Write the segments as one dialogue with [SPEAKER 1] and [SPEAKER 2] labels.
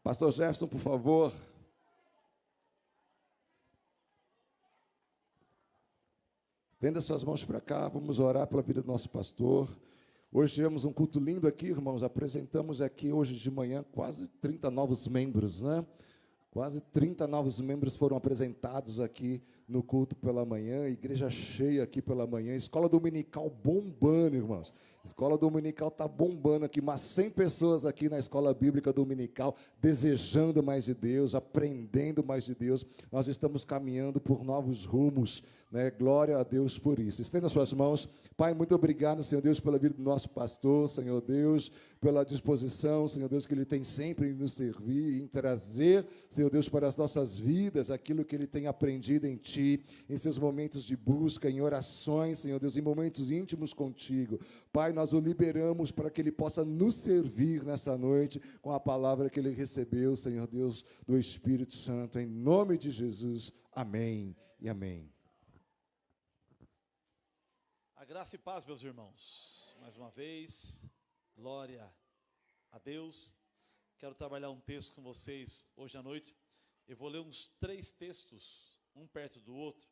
[SPEAKER 1] Pastor Jefferson, por favor. Estenda suas mãos para cá, vamos orar pela vida do nosso pastor. Hoje tivemos um culto lindo aqui, irmãos. Apresentamos aqui hoje de manhã quase 30 novos membros, né? Quase 30 novos membros foram apresentados aqui no culto pela manhã, igreja cheia aqui pela manhã, escola dominical bombando, irmãos. Escola dominical está bombando aqui, mas 100 pessoas aqui na escola bíblica dominical, desejando mais de Deus, aprendendo mais de Deus. Nós estamos caminhando por novos rumos, né? Glória a Deus por isso. Estenda suas mãos. Pai, muito obrigado, Senhor Deus, pela vida do nosso pastor, Senhor Deus, pela disposição, Senhor Deus, que Ele tem sempre em nos servir, em trazer, Senhor Deus, para as nossas vidas, aquilo que Ele tem aprendido em Ti, em seus momentos de busca, em orações, Senhor Deus, em momentos íntimos contigo. Pai, nós o liberamos para que Ele possa nos servir nessa noite, com a palavra que Ele recebeu, Senhor Deus, do Espírito Santo, em nome de Jesus. Amém e amém.
[SPEAKER 2] A graça e paz, meus irmãos, mais uma vez, glória a Deus. Quero trabalhar um texto com vocês hoje à noite. Eu vou ler uns 3 textos, um perto do outro,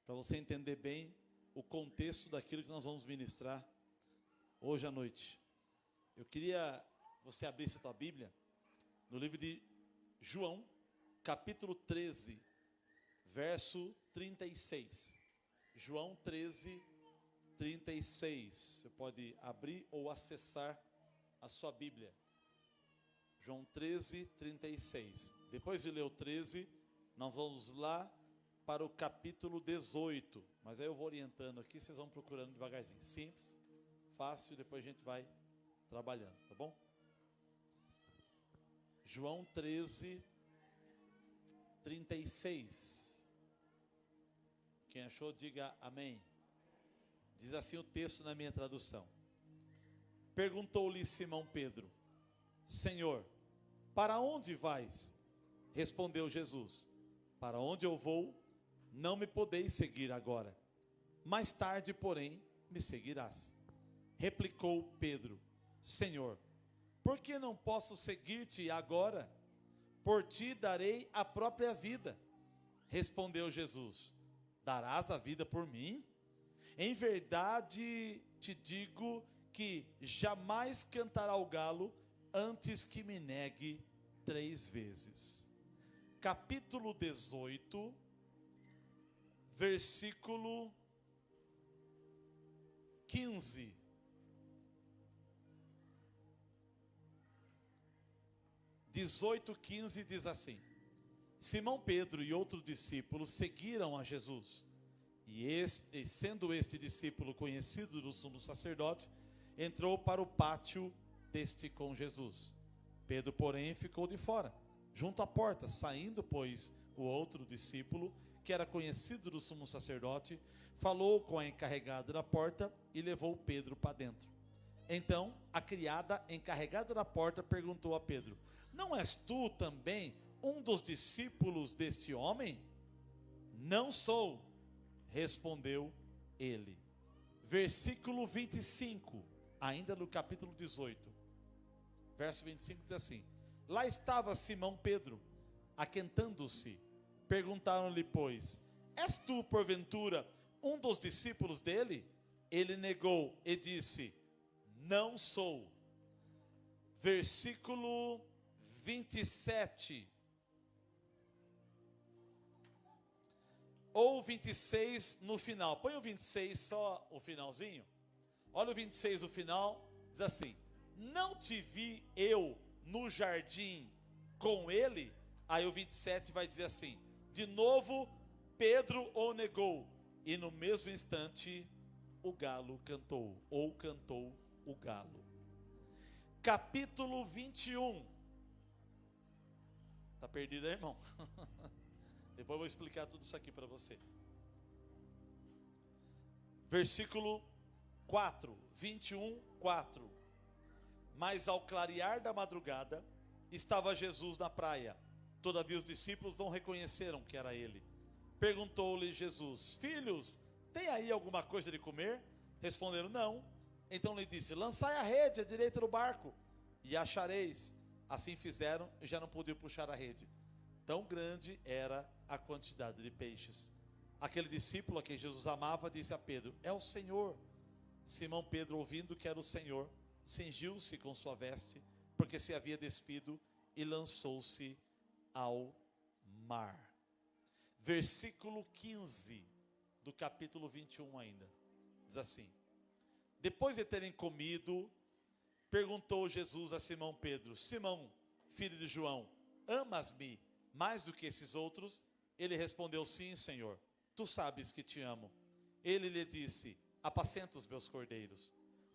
[SPEAKER 2] para você entender bem o contexto daquilo que nós vamos ministrar hoje à noite. Eu queria que você abrisse a tua Bíblia no livro de João, capítulo 13, verso 36. João 13, 36. Você pode abrir ou acessar a sua Bíblia. João 13, 36. Depois de ler o 13, nós vamos lá para o capítulo 18. Mas aí eu vou orientando aqui, vocês vão procurando devagarzinho. Simples, fácil, depois a gente vai trabalhando, tá bom? João 13, 36. Quem achou, diga amém. Diz assim o texto na minha tradução. Perguntou-lhe Simão Pedro: Senhor, para onde vais? Respondeu Jesus: para onde eu vou, não me podeis seguir agora. Mais tarde, porém, me seguirás. Replicou Pedro: Senhor, por que não posso seguir-te agora? Por ti darei a própria vida. Respondeu Jesus: darás a vida por mim? Em verdade te digo que jamais cantará o galo antes que me negue 3 vezes. Capítulo 18, versículo 15. Dezoito, 15 diz assim: Simão Pedro e outro discípulo seguiram a Jesus. E sendo este discípulo conhecido do sumo sacerdote, entrou para o pátio deste com Jesus. Pedro, porém, ficou de fora, junto à porta. Saindo, pois, o outro discípulo, que era conhecido do sumo sacerdote, falou com a encarregada da porta e levou Pedro para dentro. Então, a criada encarregada da porta perguntou a Pedro: não és tu também um dos discípulos deste homem? Não sou, respondeu ele. Versículo 25, ainda no capítulo 18, verso 25 diz assim: lá estava Simão Pedro, aquentando-se. Perguntaram-lhe, pois: és tu, porventura, um dos discípulos dele? Ele negou e disse: não sou. Versículo 27, ou 26 no final. Põe o 26 só o finalzinho. Olha o 26 no final, diz assim: não te vi eu no jardim com ele? Aí o 27 vai dizer assim: de novo Pedro o negou, e no mesmo instante o galo cantou, ou cantou o galo. Capítulo 21. Está perdido aí, irmão? Depois eu vou explicar tudo isso aqui para você. Versículo 4, 21, 4. Mas ao clarear da madrugada, estava Jesus na praia. Todavia os discípulos não reconheceram que era ele. Perguntou-lhe Jesus: filhos, tem aí alguma coisa de comer? Responderam: não. Então lhe disse: lançai a rede à direita do barco, e achareis. Assim fizeram e já não podiam puxar a rede. Tão grande era a quantidade de peixes. Aquele discípulo a quem Jesus amava disse a Pedro: é o Senhor. Simão Pedro, ouvindo que era o Senhor, cingiu-se com sua veste, porque se havia despido, e lançou-se ao mar. Versículo 15 do capítulo 21 ainda. Diz assim: depois de terem comido, perguntou Jesus a Simão Pedro: Simão, filho de João, amas-me mais do que esses outros? Ele respondeu: sim, Senhor, tu sabes que te amo. Ele lhe disse: apacenta os meus cordeiros.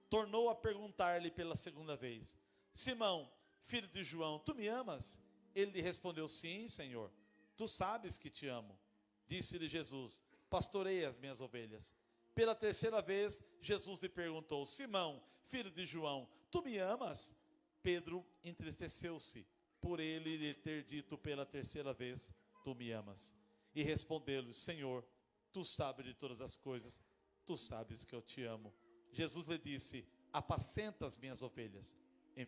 [SPEAKER 2] Tornou a perguntar-lhe pela segunda vez: Simão, filho de João, tu me amas? Ele lhe respondeu: sim, Senhor, tu sabes que te amo. Disse-lhe Jesus: pastorei as minhas ovelhas. Pela terceira vez, Jesus lhe perguntou: Simão, filho de João, tu me amas? Pedro entristeceu-se por ele lhe ter dito pela terceira vez: tu me amas. E respondeu-lhe: Senhor, tu sabes de todas as coisas, tu sabes que eu te amo. Jesus lhe disse: apacenta as minhas ovelhas. Em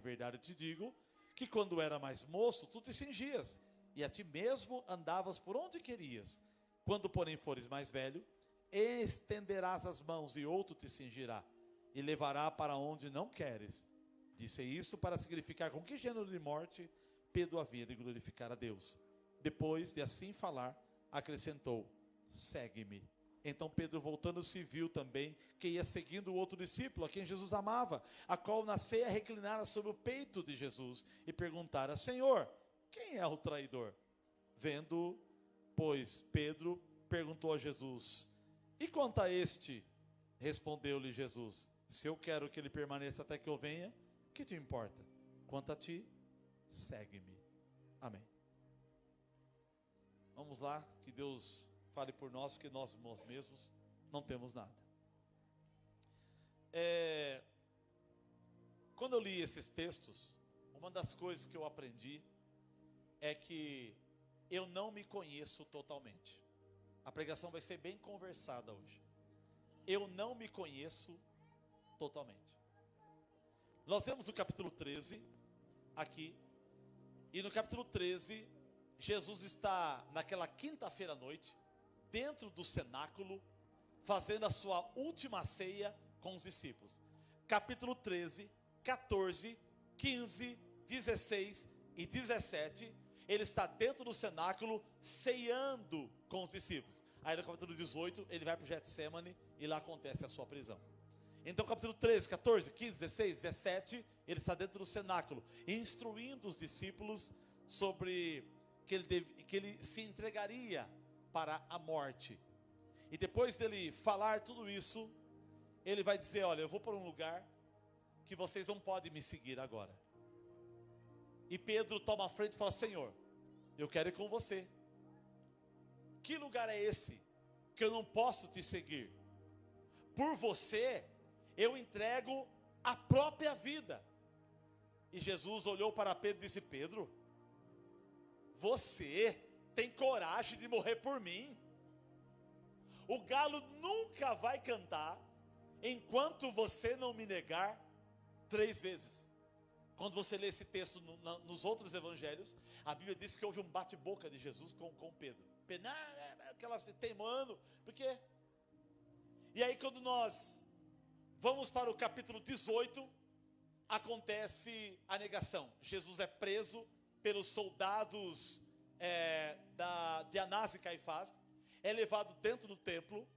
[SPEAKER 2] verdade te digo, que quando era mais moço, tu te cingias, e a ti mesmo andavas por onde querias. Quando, porém, fores mais velho, estenderás as mãos, e outro te cingirá, e levará para onde não queres. Disse isso para significar com que gênero de morte Pedro havia de glorificar a Deus. Depois de assim falar, acrescentou: segue-me. Então Pedro, voltando-se, viu também que ia seguindo o outro discípulo, a quem Jesus amava, a qual na ceia reclinara sobre o peito de Jesus, e perguntara: Senhor, quem é o traidor? Vendo, pois, Pedro, perguntou a Jesus: e quanto a este? Respondeu-lhe Jesus: se eu quero que ele permaneça até que eu venha, que te importa? Quanto a ti, segue-me. Amém. Vamos lá, que Deus fale por nós, porque nós mesmos não temos nada. Quando eu li esses textos, uma das coisas que eu aprendi é que eu não me conheço totalmente. A pregação vai ser bem conversada hoje. Eu não me conheço totalmente. Nós vemos o capítulo 13 aqui, e no capítulo 13, Jesus está naquela quinta-feira à noite, dentro do cenáculo, fazendo a sua última ceia com os discípulos. Capítulo 13, 14, 15, 16 e 17, ele está dentro do cenáculo ceando com os discípulos. Aí no capítulo 18, ele vai para o Getsemane e lá acontece a sua prisão. Então capítulo 13, 14, 15, 16, 17, ele está dentro do cenáculo, instruindo os discípulos sobre que ele se entregaria para a morte. E depois dele falar tudo isso, ele vai dizer: olha, eu vou para um lugar que vocês não podem me seguir agora. E Pedro toma a frente e fala: Senhor, eu quero ir com você. Que lugar é esse que eu não posso te seguir? Por você, eu entrego a própria vida. E Jesus olhou para Pedro e disse: Pedro, você tem coragem de morrer por mim? O galo nunca vai cantar enquanto você não me negar 3 vezes. Quando você lê esse texto nos outros evangelhos, a Bíblia diz que houve um bate-boca de Jesus com Pedro. Pedro, aquela teimando, por quê? E aí quando nós vamos para o capítulo 18, acontece a negação. Jesus é preso pelos soldados de Anás e Caifás, é levado dentro do templo.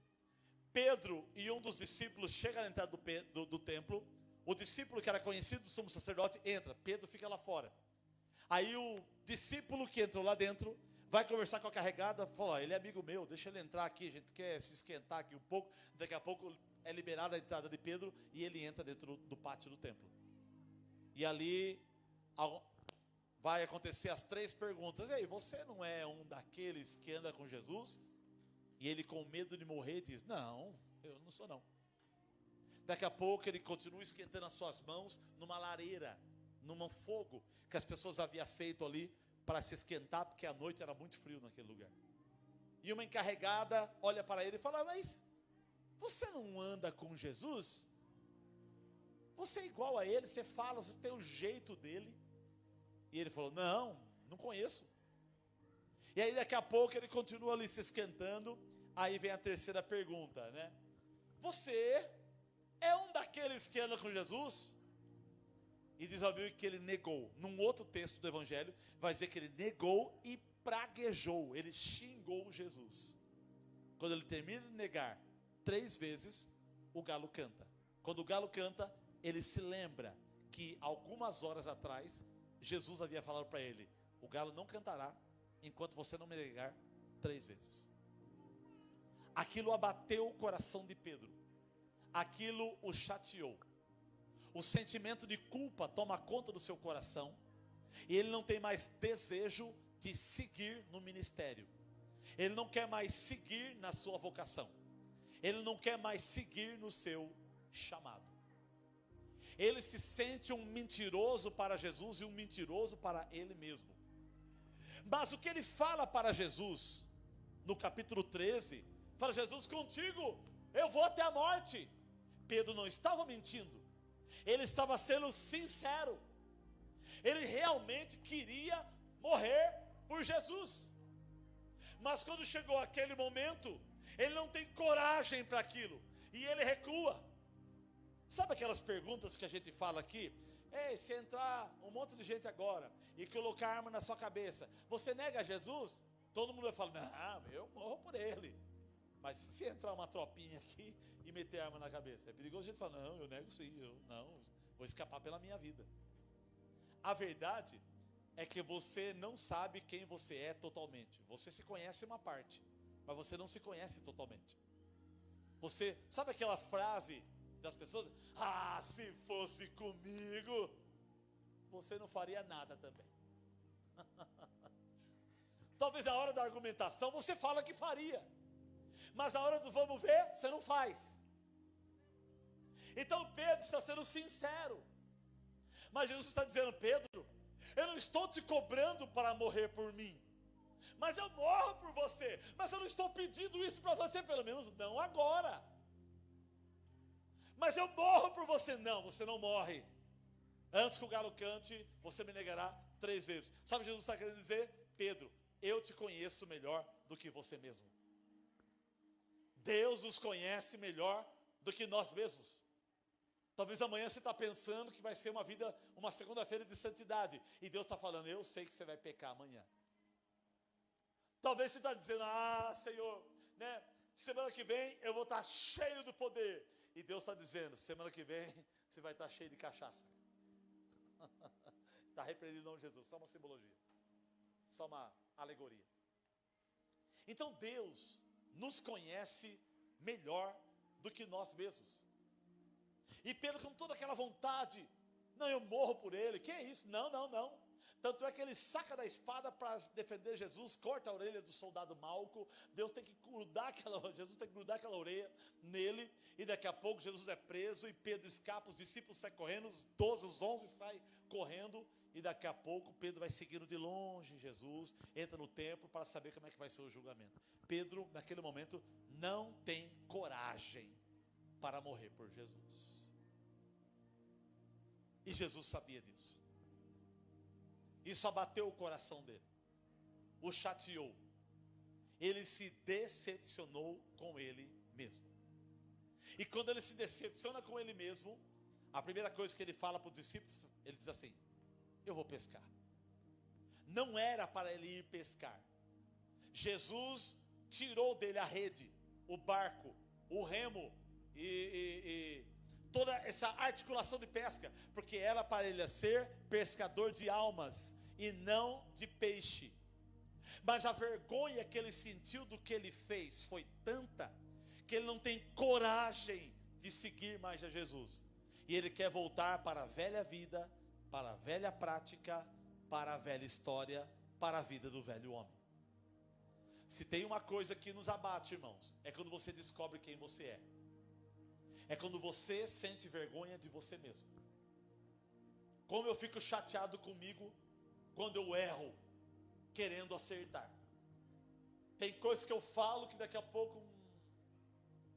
[SPEAKER 2] Pedro e um dos discípulos chegam na entrada do templo. O discípulo que era conhecido do sumo sacerdote entra, Pedro fica lá fora. Aí o discípulo que entrou lá dentro vai conversar com a carregada, fala: ele é amigo meu, deixa ele entrar aqui, a gente quer se esquentar aqui um pouco. Daqui a pouco é liberada a entrada de Pedro e ele entra dentro do pátio do templo. E ali vai acontecer as 3 perguntas. Ei, você não é um daqueles que anda com Jesus? E ele, com medo de morrer, diz: não, eu não sou não. Daqui a pouco ele continua esquentando as suas mãos numa lareira, num fogo que as pessoas haviam feito ali para se esquentar, porque a noite era muito frio naquele lugar. E uma encarregada olha para ele e fala: mas você não anda com Jesus? Você é igual a ele, você fala, você tem o jeito dele. E ele falou, não, não conheço. E aí daqui a pouco ele continua ali se esquentando. Aí vem a terceira pergunta, né? Você é um daqueles que anda com Jesus? E diz a Bíblia que ele negou. Num outro texto do Evangelho, vai dizer que ele negou e praguejou. Ele xingou Jesus. Quando ele termina de negar 3 vezes, o galo canta. Quando o galo canta, ele se lembra que algumas horas atrás, Jesus havia falado para ele, o galo não cantará enquanto você não me negar 3 vezes. Aquilo abateu o coração de Pedro. Aquilo o chateou. O sentimento de culpa toma conta do seu coração. E ele não tem mais desejo de seguir no ministério. Ele não quer mais seguir na sua vocação. Ele não quer mais seguir no seu chamado. Ele se sente um mentiroso para Jesus e um mentiroso para ele mesmo. Mas o que ele fala para Jesus, no capítulo 13, fala, Jesus, contigo eu vou até a morte. Pedro não estava mentindo. Ele estava sendo sincero. Ele realmente queria morrer por Jesus. Mas quando chegou aquele momento, ele não tem coragem para aquilo. E ele recua. Sabe aquelas perguntas que a gente fala aqui? Ei, se entrar um monte de gente agora e colocar arma na sua cabeça, você nega Jesus? Todo mundo vai falar, não, eu morro por ele. Mas se entrar uma tropinha aqui e meter arma na cabeça, é perigoso a gente falar, não, eu nego sim, eu não, vou escapar pela minha vida. A verdade é que você não sabe quem você é totalmente. Você se conhece uma parte, mas você não se conhece totalmente. Você, sabe aquela frase das pessoas? Ah, se fosse comigo, você não faria nada também. Talvez na hora da argumentação você fala que faria, mas na hora do vamos ver, você não faz. Então Pedro está sendo sincero. Mas Jesus está dizendo, Pedro, eu não estou te cobrando para morrer por mim, mas eu morro por você. Mas eu não estou pedindo isso para você, pelo menos não agora. Mas eu morro por você. Não, você não morre. Antes que o galo cante, você me negará 3 vezes. Sabe o que Jesus está querendo dizer? Pedro, eu te conheço melhor do que você mesmo. Deus nos conhece melhor do que nós mesmos. Talvez amanhã você está pensando que vai ser uma segunda-feira de santidade. E Deus está falando, eu sei que você vai pecar amanhã. Talvez você está dizendo, Senhor, né, semana que vem eu vou estar cheio do poder. E Deus está dizendo, semana que vem você vai estar cheio de cachaça. Está repreendido em nome de Jesus, só uma simbologia. Só uma alegoria. Então Deus nos conhece melhor do que nós mesmos. E Pedro com toda aquela vontade, não, eu morro por ele, que é isso? Não. Tanto é que ele saca da espada para defender Jesus, corta a orelha do soldado Malco. Jesus tem que grudar aquela orelha nele, e daqui a pouco Jesus é preso, e Pedro escapa, os discípulos saem correndo, os 11 saem correndo, e daqui a pouco Pedro vai seguindo de longe Jesus, entra no templo para saber como é que vai ser o julgamento. Pedro, naquele momento, não tem coragem para morrer por Jesus. E Jesus sabia disso. Isso abateu o coração dele, o chateou. Ele se decepcionou com ele mesmo. E quando ele se decepciona com ele mesmo, a primeira coisa que ele fala para os discípulos, ele diz assim, eu vou pescar. Não era para ele ir pescar. Jesus tirou dele a rede, o barco, o remo e toda essa articulação de pesca, porque era para ele ser pescador de almas e não de peixe. Mas a vergonha que ele sentiu do que ele fez foi tanta, que ele não tem coragem de seguir mais a Jesus. E ele quer voltar para a velha vida, para a velha prática, para a velha história, para a vida do velho homem. Se tem uma coisa que nos abate, irmãos, é quando você descobre quem você é. É quando você sente vergonha de você mesmo. Como eu fico chateado comigo quando eu erro, querendo acertar. Tem coisas que eu falo que daqui a pouco,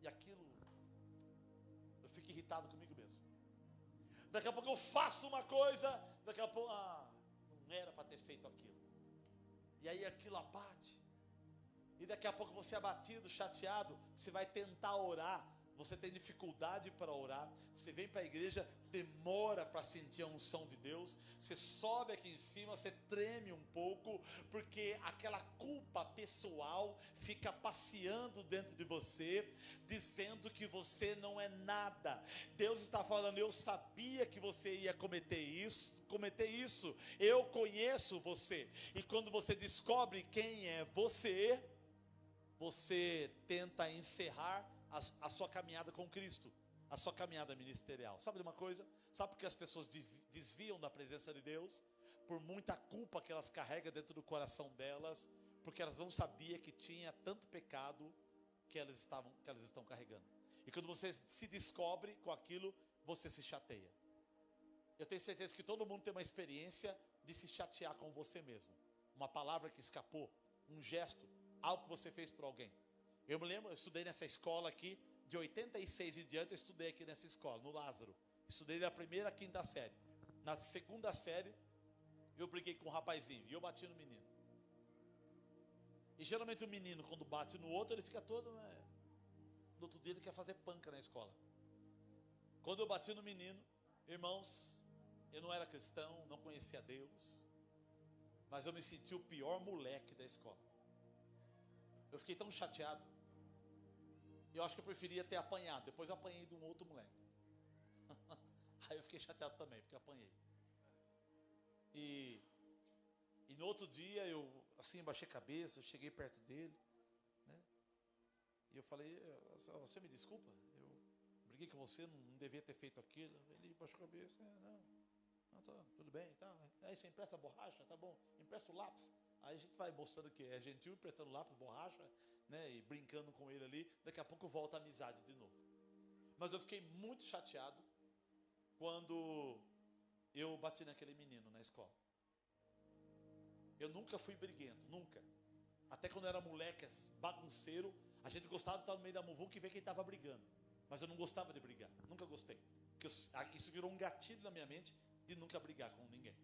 [SPEAKER 2] e aquilo, eu fico irritado comigo mesmo. Daqui a pouco eu faço uma coisa, daqui a pouco, não era E aí aquilo abate. E daqui a pouco você é abatido, chateado, você vai tentar orar, você tem dificuldade para orar, você vem para a igreja, demora para sentir a unção de Deus, você sobe aqui em cima, você treme um pouco, porque aquela culpa pessoal fica passeando dentro de você, dizendo que você não é nada. Deus está falando, eu sabia que você ia cometer isso, eu conheço você. E quando você descobre quem é você tenta encerrar a sua caminhada com Cristo, a sua caminhada ministerial. Sabe de uma coisa? Sabe por que as pessoas desviam da presença de Deus? Por muita culpa que elas carregam dentro do coração delas, porque elas não sabiam que tinha tanto pecado que elas estão carregando. E quando você se descobre com aquilo, você se chateia. Eu tenho certeza que todo mundo tem uma experiência de se chatear com você mesmo. Uma palavra que escapou, um gesto, algo que você fez por alguém. Eu me lembro, eu estudei nessa escola aqui, de 86 em diante, eu estudei aqui nessa escola, no Lázaro. Estudei da primeira à quinta série. Na segunda série, eu briguei com um rapazinho, e eu bati no menino. E geralmente o menino, quando bate no outro, ele fica todo, né? No outro dia ele quer fazer panca na escola. Quando eu bati no menino, irmãos, eu não era cristão, não conhecia Deus, mas eu me senti o pior moleque da escola. Eu fiquei tão chateado. Eu acho que eu preferia ter apanhado. Depois eu apanhei de um outro moleque. Aí eu fiquei chateado também, porque eu apanhei. E no outro dia eu, assim, baixei a cabeça, cheguei perto dele, né? E eu falei, você me desculpa, eu briguei com você, não devia ter feito aquilo. Ele baixou a cabeça, não, tá, tudo bem, tá. Aí você empresta borracha, tá bom, empresta o lápis. Aí a gente vai mostrando que é gentil, emprestando lápis, borracha, né, e brincando com ele ali. Daqui a pouco volta a amizade de novo. Mas eu fiquei muito chateado quando eu bati naquele menino na escola. Eu nunca fui briguento, nunca. Até quando eu era moleque, bagunceiro, a gente gostava de estar no meio da muvuca e ver quem estava brigando. Mas eu não gostava de brigar, nunca gostei. Porque isso virou um gatilho na minha mente de nunca brigar com ninguém.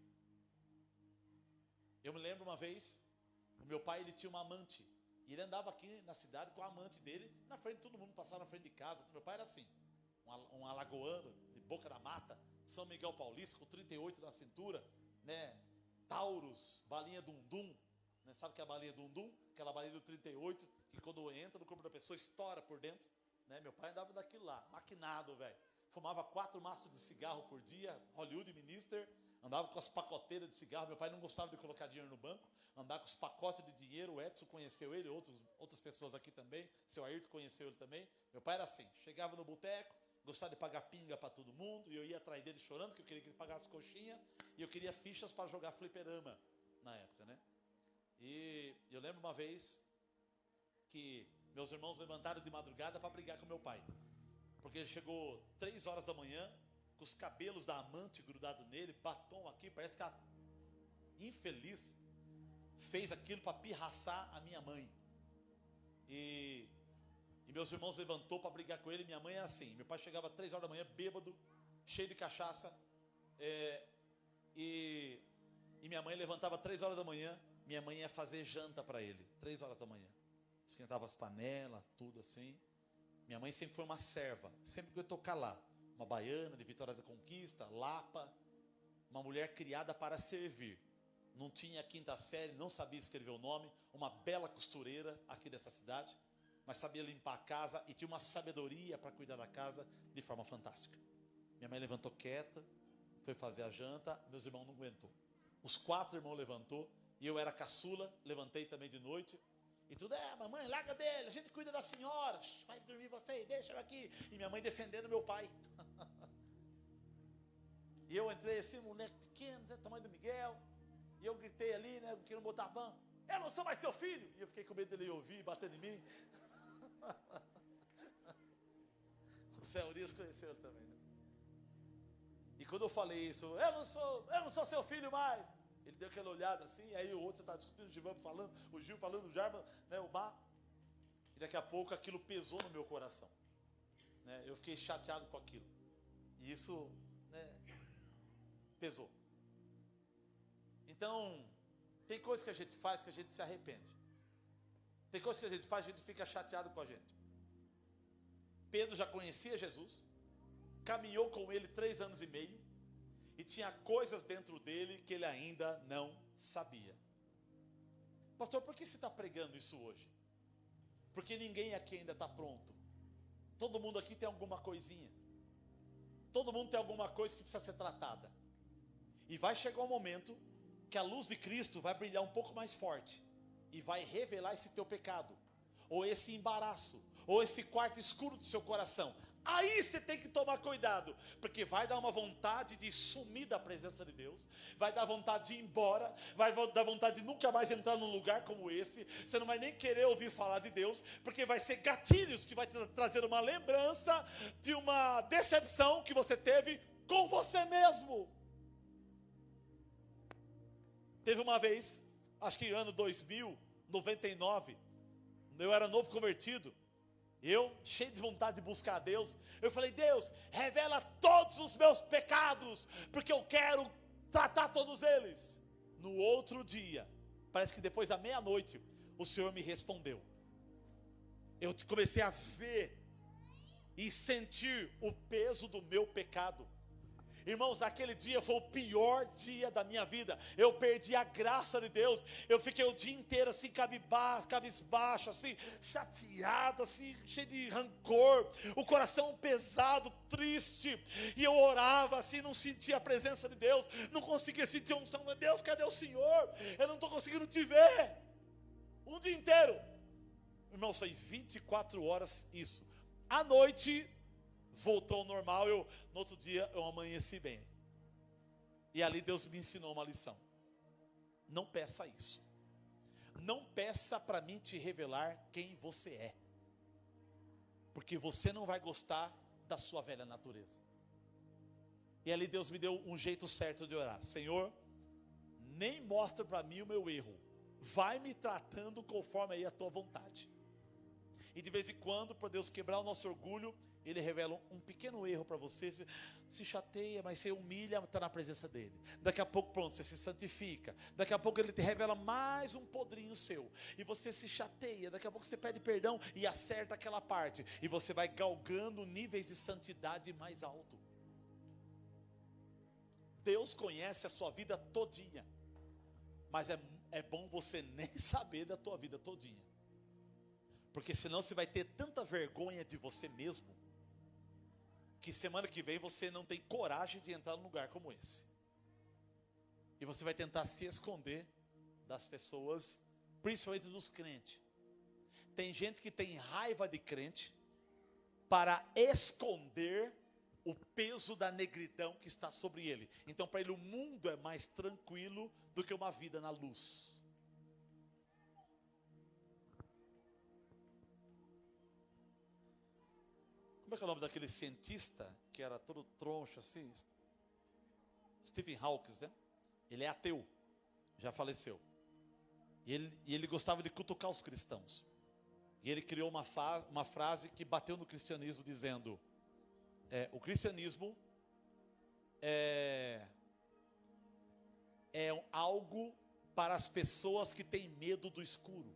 [SPEAKER 2] Eu me lembro uma vez, o meu pai, ele tinha uma amante. E ele andava aqui na cidade com a amante dele, na frente, todo mundo passava na frente de casa. Meu pai era assim, um alagoano, de Boca da Mata, São Miguel Paulista, com 38 na cintura, né? Taurus, balinha dum-dum, né? Sabe o que é a balinha dum-dum? Aquela balinha do 38, que quando entra no corpo da pessoa, estoura por dentro, né? Meu pai andava daquilo lá, maquinado, velho. Fumava 4 maços de cigarro por dia, Hollywood Minister. Andava com as pacoteiras de cigarro. Meu pai não gostava de colocar dinheiro no banco. Andava com os pacotes de dinheiro. O Edson conheceu ele, outras pessoas aqui também. Seu Ayrton conheceu ele também. Meu pai era assim, chegava no boteco, gostava de pagar pinga para todo mundo. E eu ia atrás dele chorando, porque eu queria que ele pagasse coxinha. E eu queria fichas para jogar fliperama na época, né? E eu lembro uma vez que meus irmãos levantaram de madrugada para brigar com meu pai. Porque ele chegou 3 horas da manhã, com os cabelos da amante grudado nele, batom aqui, parece que a infeliz fez aquilo para pirraçar a minha mãe. E meus irmãos levantou para brigar com ele. Minha mãe é assim, meu pai chegava 3 horas da manhã, bêbado, cheio de cachaça, e minha mãe levantava 3 horas da manhã. Minha mãe ia fazer janta para ele, 3 horas da manhã, esquentava as panelas, tudo assim. Minha mãe sempre foi uma serva, sempre que eu tocar lá, uma baiana de Vitória da Conquista, Lapa, uma mulher criada para servir. Não tinha quinta série, não sabia escrever o nome, uma bela costureira aqui dessa cidade, mas sabia limpar a casa e tinha uma sabedoria para cuidar da casa de forma fantástica. Minha mãe levantou quieta, foi fazer a janta, meus irmãos não aguentou. Os 4 irmãos levantou, e eu era caçula, levantei também de noite. E tudo, mamãe, larga dele, a gente cuida da senhora, vai dormir você, deixa eu aqui. E minha mãe defendendo meu pai. E eu entrei assim, moleque pequeno, tamanho do Miguel. E eu gritei ali, né, querendo botar ban. Eu não sou mais seu filho. E eu fiquei com medo dele ouvir e bater em mim. O Zé Urias conheceu ele também, né? E quando eu falei isso, eu não sou seu filho mais. Ele deu aquela olhada assim, aí o outro estava discutindo, o Gil falando, o Jarba, né, o Mar. E daqui a pouco aquilo pesou no meu coração, né? Eu fiquei chateado com aquilo. E isso, né, pesou. Então, Tem coisas que a gente faz que a gente se arrepende. Tem coisas que a gente faz, a gente fica chateado com a gente. Pedro já conhecia Jesus, caminhou com ele 3 anos e meio, e tinha coisas dentro dele que ele ainda não sabia. Pastor, por que você está pregando isso hoje? Porque ninguém aqui ainda está pronto. Todo mundo aqui tem alguma coisinha. Todo mundo tem alguma coisa que precisa ser tratada. E vai chegar um momento que a luz de Cristo vai brilhar um pouco mais forte e vai revelar esse teu pecado, ou esse embaraço, ou esse quarto escuro do seu coração. Aí você tem que tomar cuidado, porque vai dar uma vontade de sumir da presença de Deus, vai dar vontade de ir embora, vai dar vontade de nunca mais entrar num lugar como esse. Você não vai nem querer ouvir falar de Deus, porque vai ser gatilhos que vai trazer uma lembrança de uma decepção que você teve com você mesmo. Teve uma vez, acho que ano 2099, eu era novo convertido, eu, cheio de vontade de buscar a Deus, eu falei: Deus, revela todos os meus pecados, porque eu quero tratar todos eles. No outro dia, parece que depois da meia-noite, o Senhor me respondeu. Eu comecei a ver e sentir o peso do meu pecado. Irmãos, aquele dia foi o pior dia da minha vida. Eu perdi a graça de Deus. Eu fiquei o dia inteiro assim, cabisbaixo, assim, chateado, assim, cheio de rancor, o coração pesado, triste. E eu orava assim, não sentia a presença de Deus, não conseguia sentir a unção. Meu Deus, cadê o Senhor? Eu não estou conseguindo te ver. Um dia inteiro. Irmãos, foi 24 horas isso. À noite voltou ao normal, no outro dia eu amanheci bem. E ali Deus me ensinou uma lição. Não peça isso. Não peça para mim te revelar quem você é. Porque você não vai gostar da sua velha natureza. E ali Deus me deu um jeito certo de orar. Senhor, nem mostra para mim o meu erro. Vai me tratando conforme aí a tua vontade. E de vez em quando, para Deus quebrar o nosso orgulho, Ele revela um pequeno erro para você, se chateia, mas você humilha, está na presença dEle. Daqui a pouco, pronto, você se santifica. Daqui a pouco Ele te revela mais um podrinho seu, e você se chateia. Daqui a pouco você pede perdão e acerta aquela parte, e você vai galgando níveis de santidade mais alto. Deus conhece a sua vida todinha, mas é bom você nem saber da tua vida todinha, porque senão você vai ter tanta vergonha de você mesmo, que semana que vem você não tem coragem de entrar num lugar como esse. E você vai tentar se esconder das pessoas, principalmente dos crentes. Tem gente que tem raiva de crente para esconder o peso da negridão que está sobre ele. Então para ele o mundo é mais tranquilo do que uma vida na luz. Como é que é o nome daquele cientista que era todo troncho assim? Stephen Hawking, né? Ele é ateu, já faleceu. E ele gostava de cutucar os cristãos. E ele criou uma frase que bateu no cristianismo, dizendo: o cristianismo é algo para as pessoas que têm medo do escuro.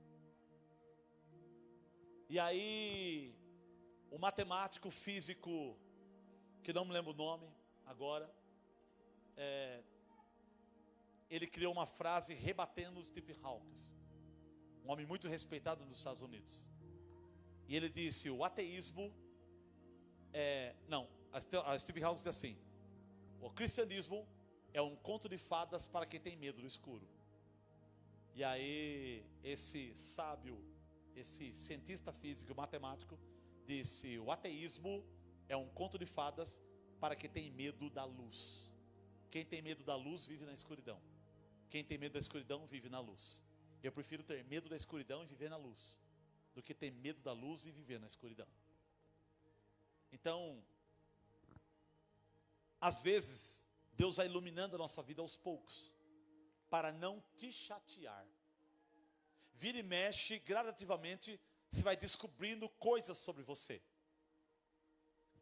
[SPEAKER 2] E aí, o matemático, físico, que não me lembro o nome agora, ele criou uma frase rebatendo o Stephen Hawking, um homem muito respeitado nos Estados Unidos. E ele disse: o ateísmo a Stephen Hawking diz assim: o cristianismo é um conto de fadas para quem tem medo do escuro. E aí esse sábio, esse cientista físico, matemático, disse: o ateísmo é um conto de fadas para quem tem medo da luz. Quem tem medo da luz vive na escuridão. Quem tem medo da escuridão vive na luz. Eu prefiro ter medo da escuridão e viver na luz, do que ter medo da luz e viver na escuridão. Então, às vezes, Deus vai iluminando a nossa vida aos poucos, para não te chatear. Vira e mexe, gradativamente, você vai descobrindo coisas sobre você.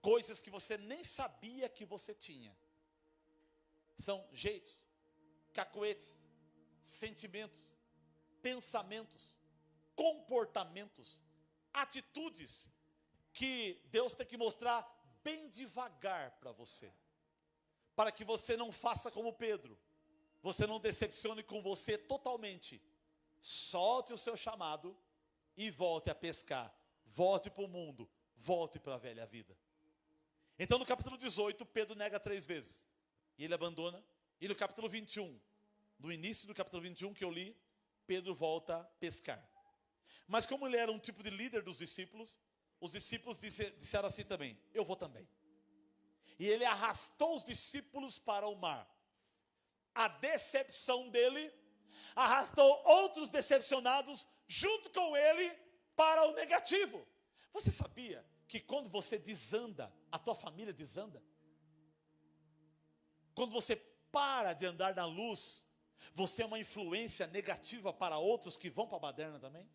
[SPEAKER 2] Coisas que você nem sabia que você tinha. São jeitos, cacuetes, sentimentos, pensamentos, comportamentos, atitudes que Deus tem que mostrar bem devagar para você, para que você não faça como Pedro, você não decepcione com você totalmente. Solte o seu chamado e volte a pescar, volte para o mundo, volte para a velha vida. Então no capítulo 18, Pedro nega 3 vezes, e ele abandona. E no capítulo 21, no início do capítulo 21 que eu li, Pedro volta a pescar. Mas como ele era um tipo de líder dos discípulos, os discípulos disseram assim também: eu vou também. E ele arrastou os discípulos para o mar. A decepção dele arrastou outros decepcionados junto com ele para o negativo. Você sabia que quando você desanda, a tua família desanda? Quando você para de andar na luz, você é uma influência negativa para outros que vão para a baderna também?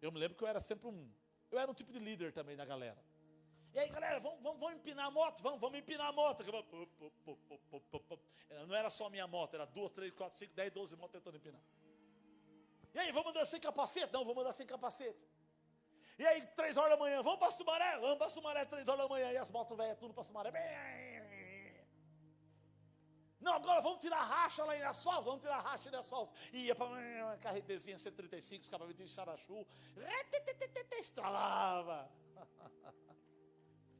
[SPEAKER 2] Eu me lembro que eu era sempre eu era um tipo de líder também da galera. E aí, galera, vamos empinar a moto? Vamos empinar a moto. Não era só a minha moto, era 2, 3, 4, 5, 10, 12 motos tentando empinar. E aí, vamos andar sem capacete? Não, vamos andar sem capacete. E aí, 3 horas da manhã, vamos para Sumaré? Vamos para Sumaré, 3 horas da manhã. E as motos velhas, tudo para Sumaré. Não, agora vamos tirar a racha lá em Asfalto, vamos tirar a racha em Asfalto. E ia para uma carretezinha 135, os caras de Xarachu, estralava.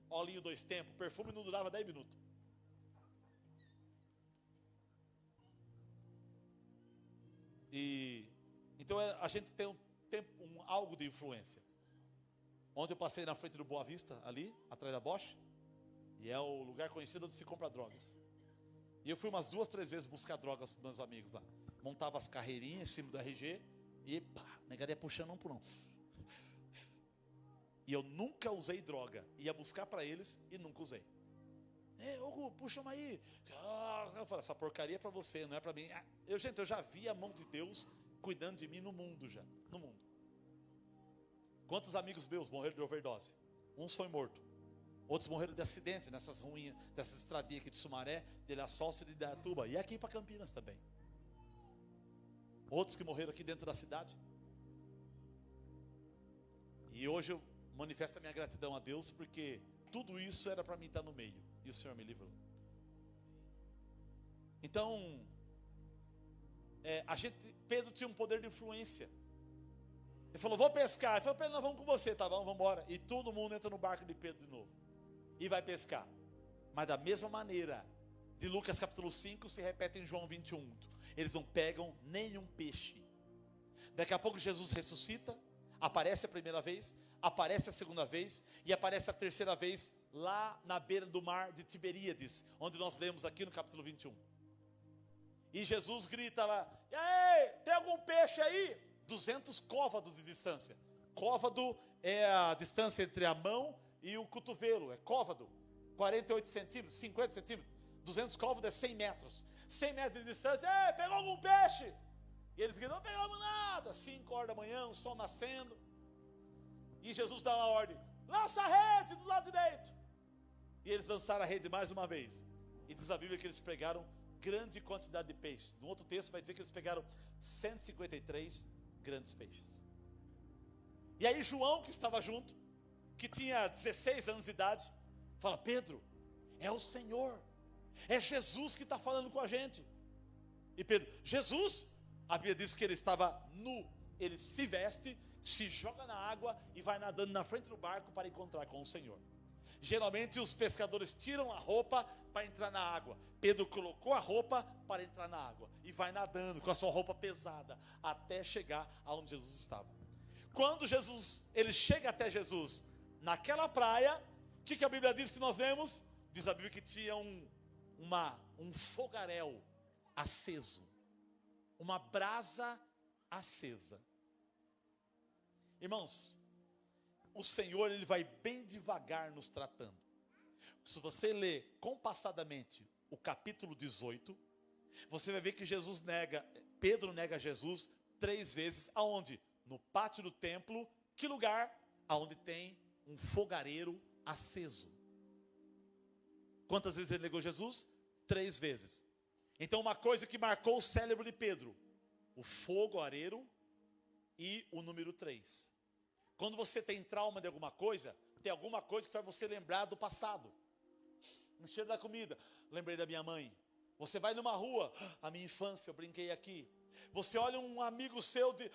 [SPEAKER 2] Olinho 2 tempos, perfume não durava 10 minutos. E então a gente tem algo de influência. Ontem eu passei na frente do Boa Vista, ali, atrás da Bosch, e é o lugar conhecido onde se compra drogas. E eu fui umas 2, 3 vezes buscar drogas com meus amigos lá. Montava as carreirinhas em cima do RG e pá, negaria puxando um por um. E eu nunca usei droga. Ia buscar para eles e nunca usei. Hugo, puxa uma aí. Eu falo, essa porcaria é para você, não é para mim. Gente, eu já vi a mão de Deus cuidando de mim no mundo já. No mundo. Quantos amigos meus morreram de overdose? Uns foi morto. Outros morreram de acidente nessas ruínas, dessas estradinhas aqui de Sumaré, de Ilha-Sol e de Dayatuba. E aqui para Campinas também. Outros que morreram aqui dentro da cidade. E hoje eu manifesto a minha gratidão a Deus, porque tudo isso era para mim estar no meio. E o Senhor me livrou. Então, Pedro tinha um poder de influência. Ele falou, vou pescar. Ele falou, Pedro, nós vamos com você, tá bom, vamos embora. E todo mundo entra no barco de Pedro de novo. E vai pescar. Mas da mesma maneira, de Lucas capítulo 5, se repete em João 21. Eles não pegam nenhum peixe. Daqui a pouco Jesus ressuscita, aparece a primeira vez, aparece a segunda vez, e aparece a terceira vez, lá na beira do mar de Tiberíades, onde nós lemos aqui no capítulo 21. E Jesus grita lá, e aí, tem algum peixe aí? 200 côvados de distância. Côvado é a distância entre a mão e o cotovelo, é côvado, 48 centímetros, 50 centímetros, 200 côvados é 100 metros, 100 metros de distância, ei, pegou algum peixe? E eles gritam, não pegamos nada, 5 horas da manhã, o sol nascendo, e Jesus dá uma ordem, lança a rede do lado direito, e eles lançaram a rede mais uma vez, e diz a Bíblia que eles pegaram grande quantidade de peixes. No outro texto vai dizer que eles pegaram 153 grandes peixes. E aí João, que estava junto, que tinha 16 anos de idade, fala, Pedro, é o Senhor, é Jesus que está falando com a gente. E Pedro, Jesus? A Bíblia diz que ele estava nu, ele se veste, se joga na água e vai nadando na frente do barco para encontrar com o Senhor. Geralmente os pescadores tiram a roupa para entrar na água. Pedro colocou a roupa para entrar na água e vai nadando com a sua roupa pesada até chegar aonde Jesus estava. Quando ele chega até Jesus naquela praia, o que a Bíblia diz que nós lemos? Diz a Bíblia que tinha um fogaréu aceso, uma brasa acesa. Irmãos, o Senhor, ele vai bem devagar nos tratando. Se você ler compassadamente o capítulo 18, você vai ver que Pedro nega Jesus 3 vezes, aonde? No pátio do templo. Que lugar? Aonde tem um fogareiro aceso. Quantas vezes ele negou Jesus? 3 vezes. Então uma coisa que marcou o cérebro de Pedro: o fogareiro e o número 3. Quando você tem trauma de alguma coisa, tem alguma coisa que faz você lembrar do passado. No cheiro da comida, lembrei da minha mãe. Você vai numa rua, a minha infância, eu brinquei aqui. Você olha um amigo seu de,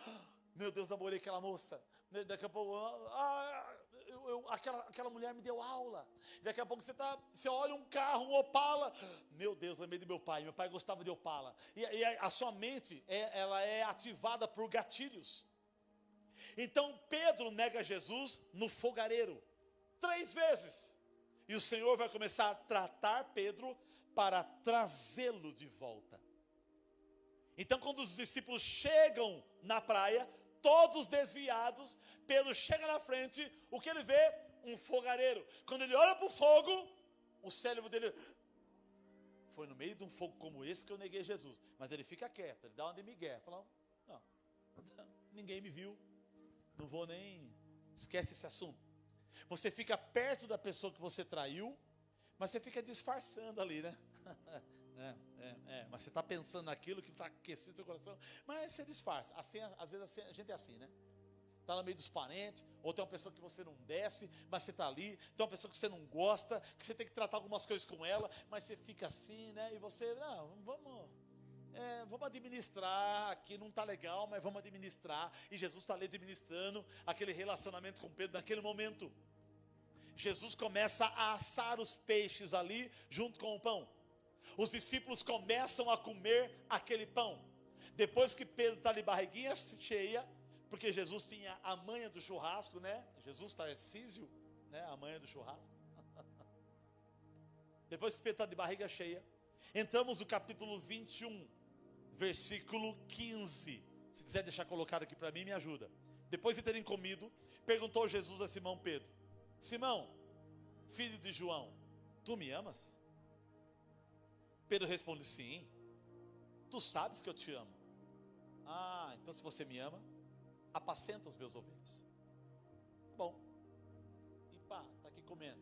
[SPEAKER 2] meu Deus, namorei aquela moça. Daqui a pouco, aquela mulher me deu aula. Daqui a pouco você olha um carro, um Opala. Meu Deus, lembrei do meu pai gostava de Opala. E a sua mente, ela é ativada por gatilhos. Então Pedro nega Jesus no fogareiro 3 vezes. E o Senhor vai começar a tratar Pedro para trazê-lo de volta. Então quando os discípulos chegam na praia, todos desviados, Pedro chega na frente, o que ele vê? Um fogareiro. Quando ele olha para o fogo, o cérebro dele, foi no meio de um fogo como esse que eu neguei Jesus. Mas ele fica quieto, ele dá uma de migué, fala, não, ninguém me viu, não vou nem, esquece esse assunto. Você fica perto da pessoa que você traiu, mas você fica disfarçando ali, né? Mas você está pensando naquilo que está aquecendo seu coração, mas você disfarça. Assim, às vezes a gente é assim, né? Está no meio dos parentes, ou tem uma pessoa que você não desce, mas você está ali. Tem uma pessoa que você não gosta, que você tem que tratar algumas coisas com ela, mas você fica assim, né? E você, não, vamos administrar, aqui não está legal, mas vamos administrar. E Jesus está ali administrando aquele relacionamento com Pedro naquele momento. Jesus começa a assar os peixes ali, junto com o pão. Os discípulos começam a comer aquele pão. Depois que Pedro está de barriguinha cheia, porque Jesus tinha a manha do churrasco, né? Jesus Tarcísio, né? A manha do churrasco. Depois que Pedro está de barriga cheia, entramos no capítulo 21, versículo 15. Se quiser deixar colocado aqui para mim, me ajuda. Depois de terem comido, perguntou Jesus a Simão Pedro: Simão, filho de João, tu me amas? Pedro responde: sim, tu sabes que eu te amo. Então se você me ama, apacenta os meus ovelhas. Bom, e pá, está aqui comendo.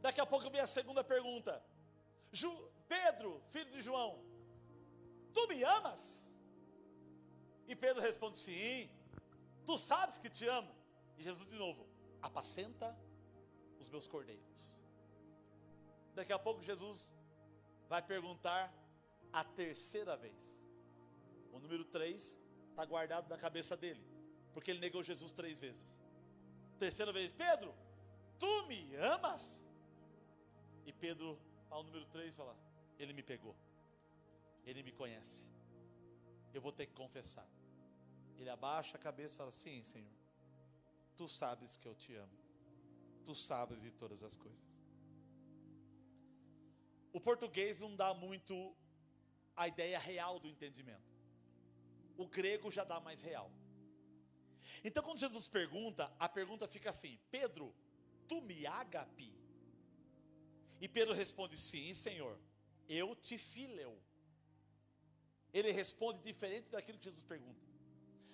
[SPEAKER 2] Daqui a pouco vem a segunda pergunta: Pedro, filho de João, tu me amas? E Pedro responde: sim, tu sabes que te amo. E Jesus de novo: apacenta os meus cordeiros. Daqui a pouco Jesus vai perguntar a terceira vez. O número 3 está guardado na cabeça dele, porque ele negou Jesus 3 vezes. Terceira vez: Pedro, tu me amas? E Pedro, ao número 3, fala: ele me pegou, ele me conhece, eu vou ter que confessar. Ele abaixa a cabeça e fala: sim, Senhor, tu sabes que eu te amo, tu sabes de todas as coisas. O português não dá muito a ideia real do entendimento. O grego já dá mais real. Então quando Jesus pergunta, a pergunta fica assim: Pedro, tu me agape? E Pedro responde: sim, Senhor, eu te fileu. Ele responde diferente daquilo que Jesus pergunta.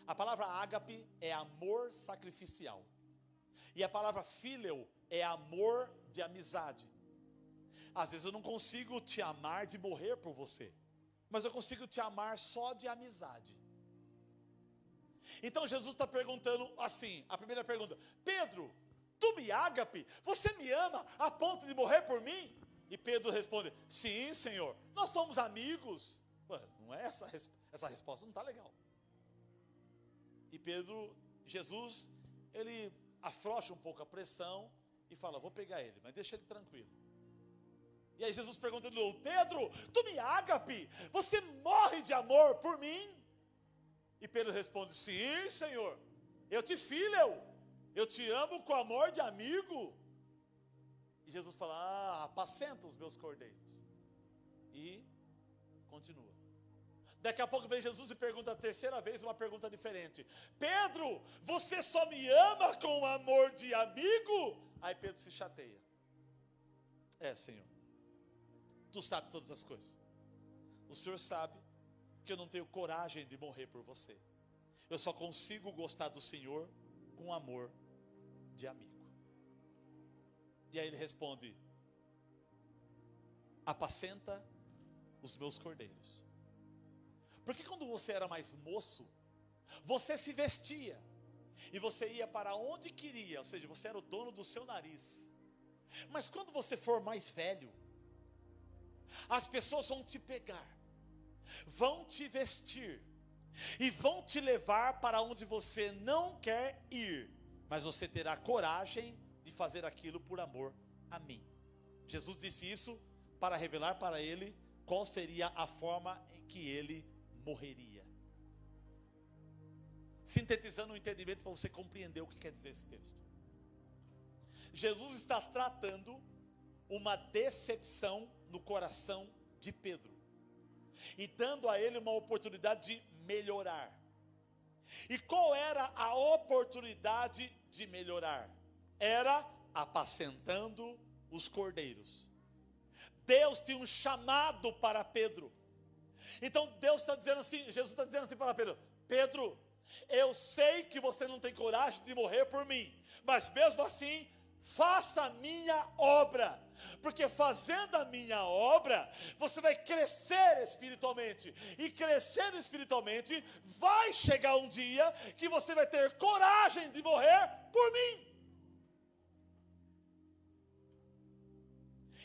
[SPEAKER 2] A palavra ágape é amor sacrificial. E a palavra fileu é amor de amizade. Às vezes eu não consigo te amar de morrer por você, mas eu consigo te amar só de amizade. Então Jesus está perguntando assim, a primeira pergunta: Pedro, tu me ágape? Você me ama a ponto de morrer por mim? E Pedro responde: sim, Senhor, nós somos amigos. Não é essa resposta não está legal. E Jesus, ele afrouxa um pouco a pressão e fala: vou pegar ele, mas deixa ele tranquilo. E aí Jesus pergunta de novo: Pedro, tu me ágape? Você morre de amor por mim? E Pedro responde: sim, Senhor, eu te filho, eu te amo com amor de amigo. E Jesus fala: apacenta os meus cordeiros. E continua. Daqui a pouco vem Jesus e pergunta a terceira vez uma pergunta diferente: Pedro, você só me ama com amor de amigo? Aí Pedro se chateia: Senhor, tu sabes todas as coisas. O Senhor sabe que eu não tenho coragem de morrer por você. Eu só consigo gostar do Senhor com amor de amigo. E aí ele responde: apacenta os meus cordeiros. Porque quando você era mais moço, você se vestia e você ia para onde queria, ou seja, você era o dono do seu nariz. Mas quando você for mais velho, as pessoas vão te pegar, vão te vestir e vão te levar para onde você não quer ir, mas você terá coragem de fazer aquilo por amor a mim. Jesus disse isso para revelar para ele qual seria a forma em que ele morreria. Sintetizando o entendimento para você compreender o que quer dizer esse texto. Jesus está tratando uma decepção no coração de Pedro e dando a ele uma oportunidade de melhorar. E qual era a oportunidade de melhorar? Era apacentando os cordeiros. Deus tinha um chamado para Pedro. Então Deus está dizendo assim, Jesus está dizendo assim para Pedro: Pedro, eu sei que você não tem coragem de morrer por mim, mas mesmo assim, faça a minha obra, porque fazendo a minha obra, você vai crescer espiritualmente, e crescendo espiritualmente, vai chegar um dia que você vai ter coragem de morrer por mim.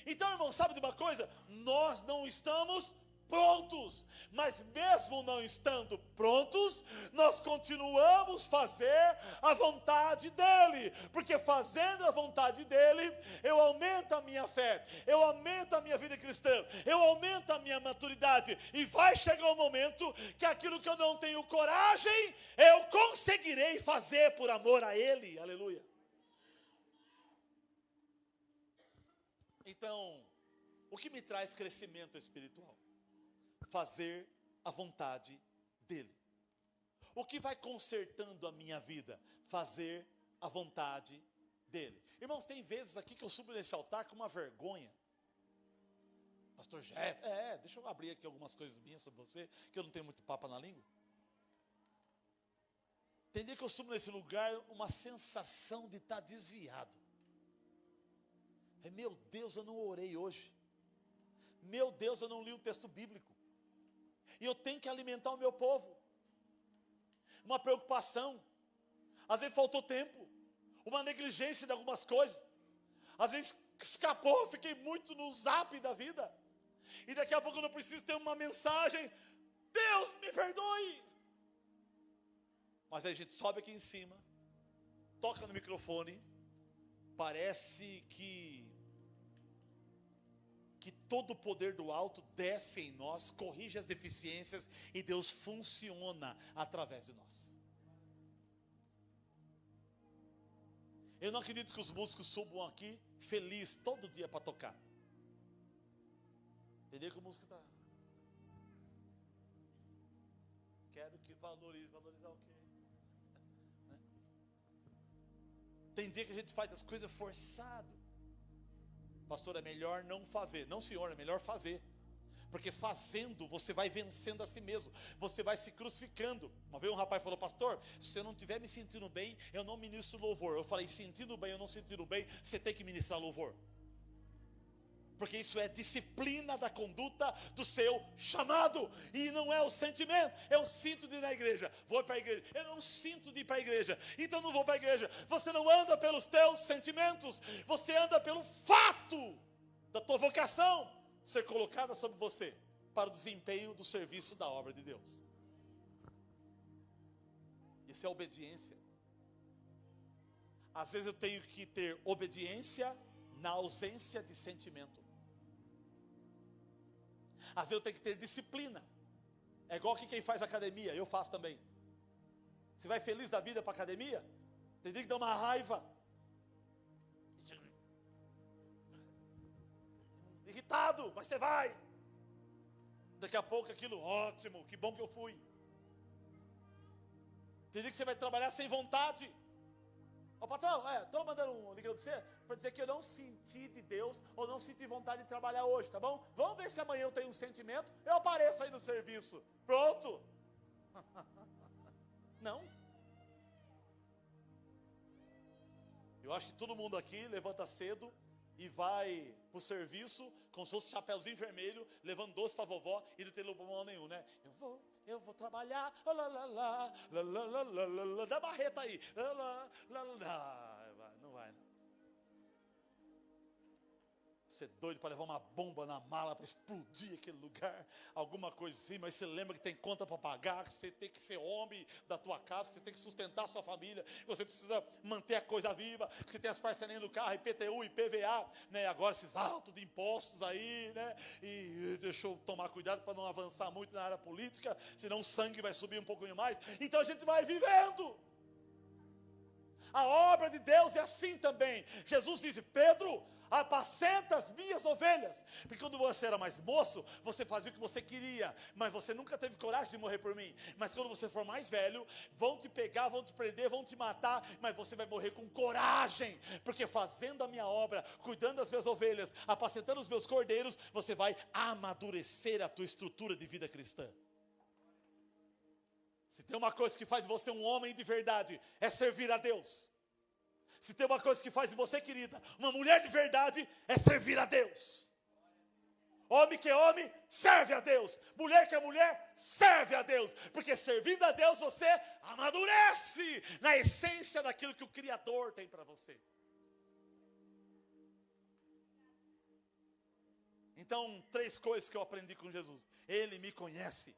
[SPEAKER 2] Então, irmão, sabe de uma coisa? Nós não estamos prontos, mas mesmo não estando prontos, nós continuamos fazer a vontade dele, porque fazendo a vontade dele, eu aumento a minha fé, eu aumento a minha vida cristã, eu aumento a minha maturidade, e vai chegar um momento que aquilo que eu não tenho coragem, eu conseguirei fazer por amor a ele. Aleluia. Então, o que me traz crescimento espiritual? Fazer a vontade dele. O que vai consertando a minha vida? Fazer a vontade dele. Irmãos, tem vezes aqui que eu subo nesse altar com uma vergonha. Pastor Jeff, deixa eu abrir aqui algumas coisas minhas sobre você, que eu não tenho muito papo na língua. Tem dia que eu subo nesse lugar, uma sensação de estar desviado. Meu Deus, eu não orei hoje. Meu Deus, eu não li um texto bíblico. E eu tenho que alimentar o meu povo. Uma preocupação. Às vezes faltou tempo. Uma negligência de algumas coisas. Às vezes escapou, fiquei muito no zap da vida. E daqui a pouco eu não preciso ter uma mensagem. Deus, me perdoe. Mas aí a gente sobe aqui em cima, toca no microfone. Parece que todo o poder do alto desce em nós, corrige as deficiências, e Deus funciona através de nós. Eu não acredito que os músicos subam aqui feliz todo dia para tocar. Entendeu que o músico está? Quero que valorizar o quê? Né? Tem dia que a gente faz as coisas forçado. Pastor, é melhor não fazer. Não, senhor, é melhor fazer. Porque fazendo, você vai vencendo a si mesmo. Você vai se crucificando. Uma vez um rapaz falou: pastor, se eu não estiver me sentindo bem, eu não ministro louvor. Eu falei: sentindo bem ou não sentindo bem, você tem que ministrar louvor. Porque isso é disciplina da conduta do seu chamado. E não é o sentimento. Eu sinto de ir na igreja, vou para a igreja. Eu não sinto de ir para a igreja, então não vou para a igreja. Você não anda pelos teus sentimentos. Você anda pelo fato da tua vocação ser colocada sobre você para o desempenho do serviço da obra de Deus. Isso é obediência. Às vezes eu tenho que ter obediência na ausência de sentimento. Às vezes eu tenho que ter disciplina. É igual que quem faz academia, eu faço também. Você vai feliz da vida para a academia? Tem que dar uma raiva. Irritado, mas você vai. Daqui a pouco aquilo, ótimo, que bom que eu fui. Tem dia que você vai trabalhar sem vontade. Ó, patrão, estou mandando um ligado para você, para dizer que eu não senti de Deus, ou não senti vontade de trabalhar hoje, tá bom? Vamos ver se amanhã eu tenho um sentimento, eu apareço aí no serviço. Pronto. Não. Eu acho que todo mundo aqui levanta cedo e vai pro serviço com seus chapéuzinho vermelho, levando doce pra vovó e não tem problema nenhum, né? Eu vou trabalhar, dá barreta aí, não vai, não. Você é doido para levar uma bomba na mala para explodir aquele lugar, alguma coisa assim, mas você lembra que tem conta para pagar, que você tem que ser homem da tua casa, que você tem que sustentar a sua família, que você precisa manter a coisa viva, que você tem as parcelinhas do carro, IPTU, IPVA, né? Agora esses altos de impostos aí, né? E deixa eu tomar cuidado para não avançar muito na área política, senão o sangue vai subir um pouquinho mais. Então a gente vai vivendo. A obra de Deus é assim também. Jesus disse: Pedro, apacenta as minhas ovelhas. Porque quando você era mais moço, você fazia o que você queria, mas você nunca teve coragem de morrer por mim. Mas quando você for mais velho, vão te pegar, vão te prender, vão te matar, mas você vai morrer com coragem, porque fazendo a minha obra, cuidando das minhas ovelhas, apacentando os meus cordeiros, você vai amadurecer a tua estrutura de vida cristã. Se tem uma coisa que faz de você um homem de verdade, é servir a Deus. Se tem uma coisa que faz de você, querida, uma mulher de verdade, é servir a Deus. Homem que é homem, serve a Deus. Mulher que é mulher, serve a Deus. Porque servindo a Deus, você amadurece na essência daquilo que o Criador tem para você. Então, 3 coisas que eu aprendi com Jesus. Ele me conhece.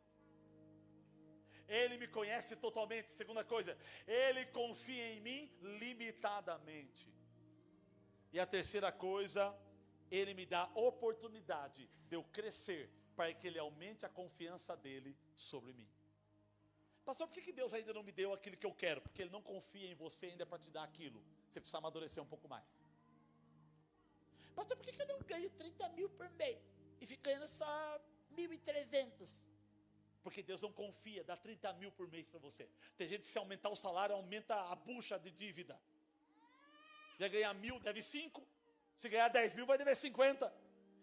[SPEAKER 2] Ele me conhece totalmente. Segunda coisa, Ele confia em mim limitadamente. E a terceira coisa, Ele me dá oportunidade de eu crescer, para que Ele aumente a confiança dEle sobre mim. Pastor, por que Deus ainda não me deu aquilo que eu quero? Porque Ele não confia em você ainda para te dar aquilo. Você precisa amadurecer um pouco mais. Pastor, por que eu não ganho 30 mil por mês e fico ganhando só 1.300? Porque Deus não confia, dá 30 mil por mês para você. Tem gente que se aumentar o salário, aumenta a bucha de dívida. Já ganhar 1.000, deve 5. Se ganhar 10 mil, vai dever 50.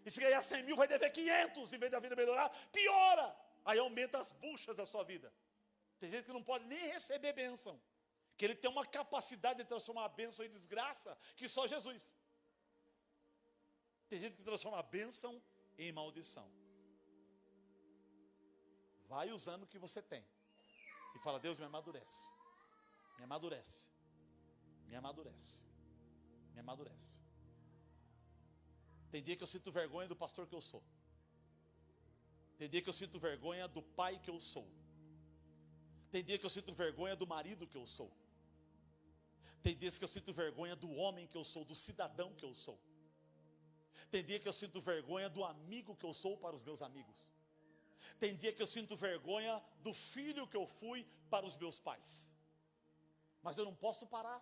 [SPEAKER 2] E se ganhar 100 mil, vai dever 500. Em vez da vida melhorar, piora. Aí aumenta as buchas da sua vida. Tem gente que não pode nem receber bênção. Que ele tem uma capacidade de transformar a bênção em desgraça, que só Jesus. Tem gente que transforma a bênção em maldição. Vai usando o que você tem. E fala: Deus, me amadurece. Me amadurece. Me amadurece. Me amadurece. Tem dia que eu sinto vergonha do pastor que eu sou. Tem dia que eu sinto vergonha do pai que eu sou. Tem dia que eu sinto vergonha do marido que eu sou. Tem dias que eu sinto vergonha do homem que eu sou, do cidadão que eu sou. Tem dia que eu sinto vergonha do amigo que eu sou para os meus amigos. Tem dia que eu sinto vergonha do filho que eu fui para os meus pais. Mas eu não posso parar.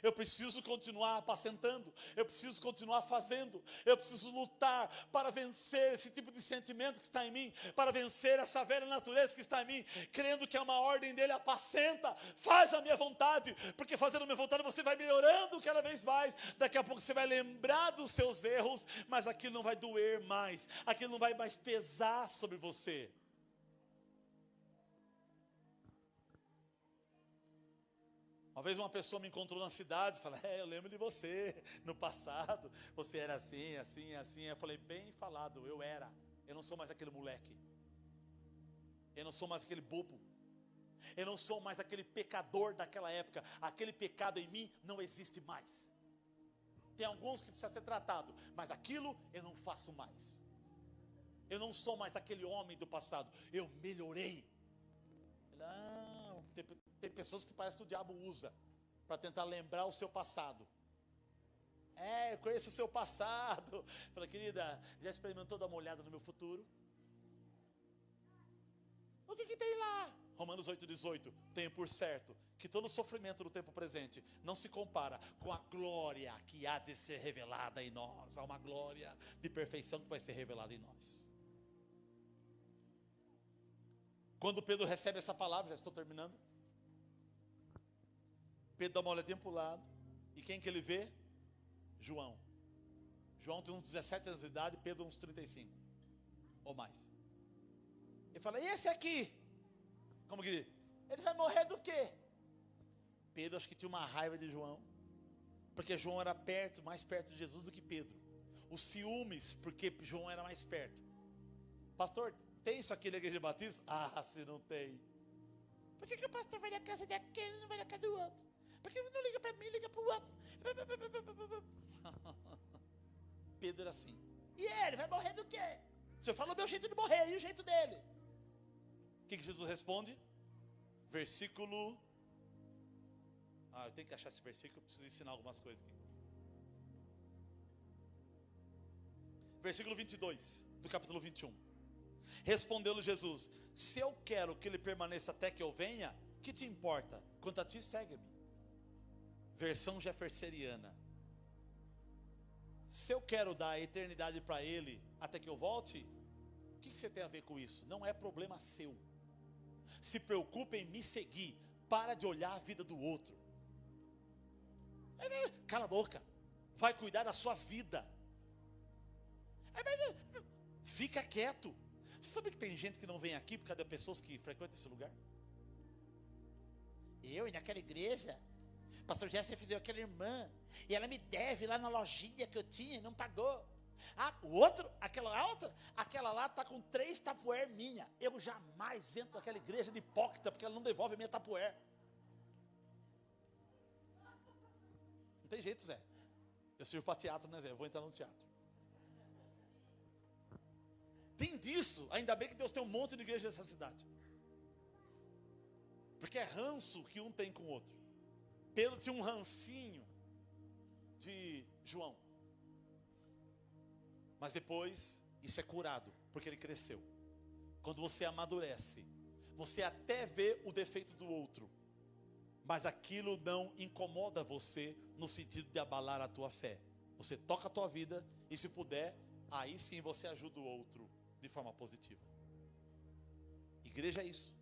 [SPEAKER 2] Eu preciso continuar apacentando. Eu preciso continuar fazendo. Eu preciso lutar para vencer esse tipo de sentimento que está em mim. Para vencer essa velha natureza que está em mim. Crendo que é uma ordem dele: apacenta, faz a minha vontade. Porque fazendo a minha vontade você vai melhorando cada vez mais. Daqui a pouco você vai lembrar dos seus erros, mas aquilo não vai doer mais. Aquilo não vai mais pesar sobre você. Uma vez uma pessoa me encontrou na cidade e falou: eu lembro de você, no passado, você era assim, assim, assim. Eu falei: bem falado, eu era. Eu não sou mais aquele moleque. Eu não sou mais aquele bobo. Eu não sou mais aquele pecador daquela época. Aquele pecado em mim não existe mais. Tem alguns que precisam ser tratados, mas aquilo eu não faço mais. Eu não sou mais aquele homem do passado. Eu melhorei. Não, tem pessoas que parece que o diabo usa para tentar lembrar o seu passado. Eu conheço o seu passado. Fala: querida, já experimentou dar uma olhada no meu futuro? O que tem lá? Romanos 8,18. Tenho por certo que todo o sofrimento do tempo presente não se compara com a glória que há de ser revelada em nós. Há uma glória de perfeição que vai ser revelada em nós. Quando Pedro recebe essa palavra, já estou terminando, Pedro dá uma olhadinha para o lado, e quem que ele vê? João. João tem uns 17 anos de idade, Pedro uns 35, ou mais. Ele fala: e esse aqui? Como que ele vai morrer do quê? Pedro acho que tinha uma raiva de João, porque João era mais perto de Jesus do que Pedro. os ciúmes, porque João era mais perto. Pastor, tem isso aqui na igreja batista? Ah, se não tem. Por que o pastor vai na casa daquele e não vai na casa do outro? Por que não liga para mim, liga para o outro? Pedro era assim. E ele vai morrer do quê? O senhor falou o meu jeito de morrer, e o jeito dele? O que Jesus responde? Versículo... eu tenho que achar esse versículo, eu preciso ensinar algumas coisas aqui. Versículo 22, do capítulo 21. Respondeu-lhe Jesus: se eu quero que ele permaneça até que eu venha, que te importa? Quanto a ti, segue-me. Versão jeffersoniana. Se eu quero dar a eternidade para ele até que eu volte, o que você tem a ver com isso? Não é problema seu. Se preocupe em me seguir. Para de olhar a vida do outro. Cala a boca. Vai cuidar da sua vida. Fica quieto. Você sabe que tem gente que não vem aqui por causa de pessoas que frequentam esse lugar? Eu e naquela igreja, pastor Jessef deu aquela irmã, e ela me deve lá na lojinha que eu tinha e não pagou. O outro, aquela lá está com 3 tapuer minha. Eu jamais entro naquela igreja de hipócrita, porque ela não devolve a minha tapuer. Não tem jeito, Zé. Eu sirvo para teatro, né, Zé? Eu vou entrar no teatro. Tem disso. Ainda bem que Deus tem um monte de igreja nessa cidade. Porque é ranço que um tem com o outro. Pedro tinha um rancinho de João. Mas depois, isso é curado, porque ele cresceu. Quando você amadurece, você até vê o defeito do outro, mas aquilo não incomoda você no sentido de abalar a tua fé. Você toca a tua vida e, se puder, aí sim você ajuda o outro de forma positiva. Igreja é isso.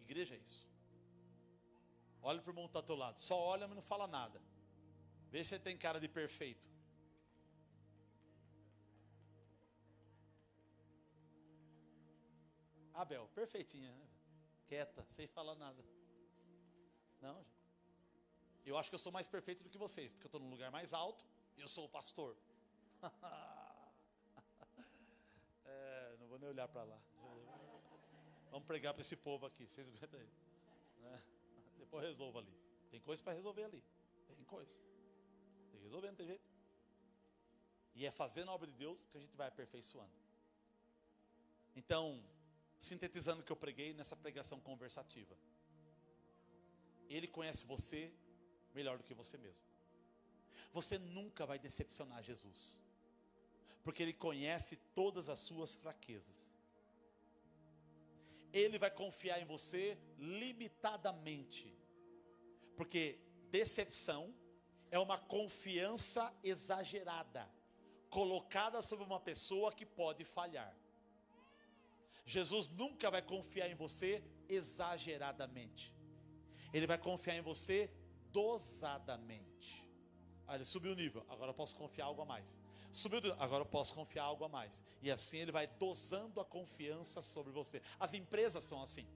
[SPEAKER 2] Igreja é isso. Olha para o irmão que está ao teu lado. Só olha, mas não fala nada. Vê se ele tem cara de perfeito. Abel, perfeitinha, né? Quieta, sem falar nada. Não, eu acho que eu sou mais perfeito do que vocês, porque eu estou num lugar mais alto e eu sou o pastor. Não vou nem olhar para lá. Vamos pregar para esse povo aqui. Vocês aguentam aí. Depois resolva ali. Tem coisa para resolver ali. Tem coisa. Tem que resolver, não tem jeito. E é fazendo a obra de Deus que a gente vai aperfeiçoando. Então, sintetizando o que eu preguei nessa pregação conversativa. Ele conhece você melhor do que você mesmo. Você nunca vai decepcionar Jesus, porque Ele conhece todas as suas fraquezas. Ele vai confiar em você limitadamente, porque decepção é uma confiança exagerada, colocada sobre uma pessoa que pode falhar. Jesus nunca vai confiar em você exageradamente. Ele vai confiar em você dosadamente. Ele subiu o nível, agora eu posso confiar algo a mais. Subiu, agora eu posso confiar algo a mais. E assim ele vai dosando a confiança sobre você. As empresas são assim.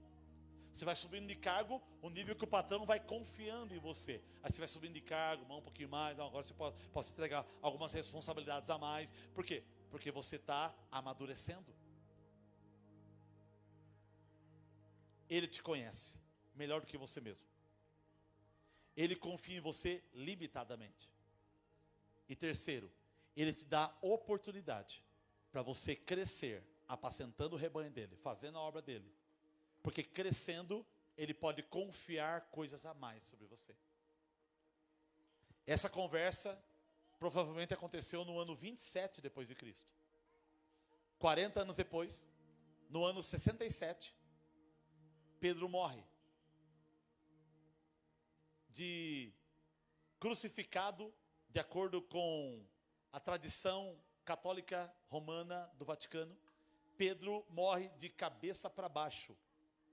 [SPEAKER 2] Você vai subindo de cargo, o nível que o patrão vai confiando em você. Aí você vai subindo de cargo, um pouquinho mais. Não, agora você pode entregar algumas responsabilidades a mais. Por quê? Porque você está amadurecendo. Ele te conhece melhor do que você mesmo. Ele confia em você limitadamente. E terceiro, Ele te dá oportunidade para você crescer, apacentando o rebanho dele, fazendo a obra dele. Porque crescendo, Ele pode confiar coisas a mais sobre você. Essa conversa provavelmente aconteceu no ano 27 depois de Cristo. 40 anos depois, no ano 67, Pedro morre. Crucificado, de acordo com a tradição católica romana do Vaticano, Pedro morre de cabeça para baixo,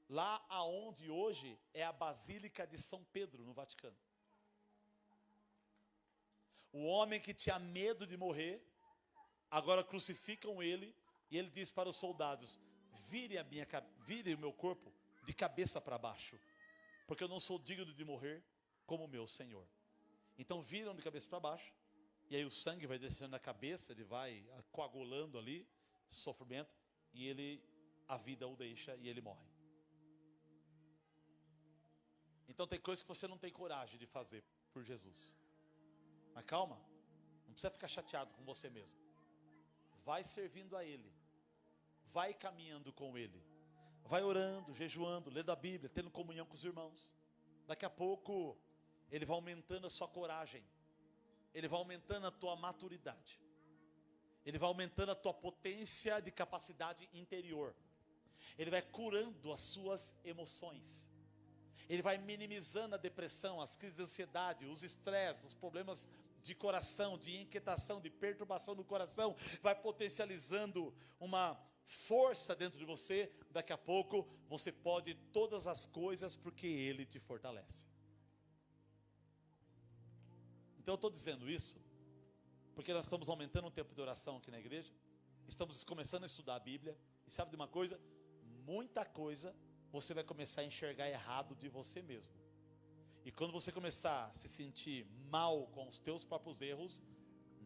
[SPEAKER 2] lá aonde hoje é a Basílica de São Pedro, no Vaticano. O homem que tinha medo de morrer, agora crucificam ele, e ele diz para os soldados: vire o meu corpo de cabeça para baixo, porque eu não sou digno de morrer como o meu Senhor. Então viram de cabeça para baixo, E aí o sangue vai descendo na cabeça, ele vai coagulando ali, sofrimento, e a vida o deixa e ele morre. Então tem coisas que você não tem coragem de fazer por Jesus. Mas calma, não precisa ficar chateado com você mesmo. Vai servindo a Ele, vai caminhando com Ele, vai orando, jejuando, lendo a Bíblia, tendo comunhão com os irmãos. Daqui a pouco Ele vai aumentando a sua coragem, Ele vai aumentando a tua maturidade, Ele vai aumentando a tua potência de capacidade interior, Ele vai curando as suas emoções, Ele vai minimizando a depressão, as crises de ansiedade, os estresses, os problemas de coração, de inquietação, de perturbação do coração, vai potencializando uma força dentro de você. Daqui a pouco você pode todas as coisas porque Ele te fortalece. Então eu estou dizendo isso porque nós estamos aumentando o tempo de oração aqui na igreja, estamos começando a estudar a Bíblia, e sabe de uma coisa? Muita coisa você vai começar a enxergar errado de você mesmo. E quando você começar a se sentir mal com os teus próprios erros,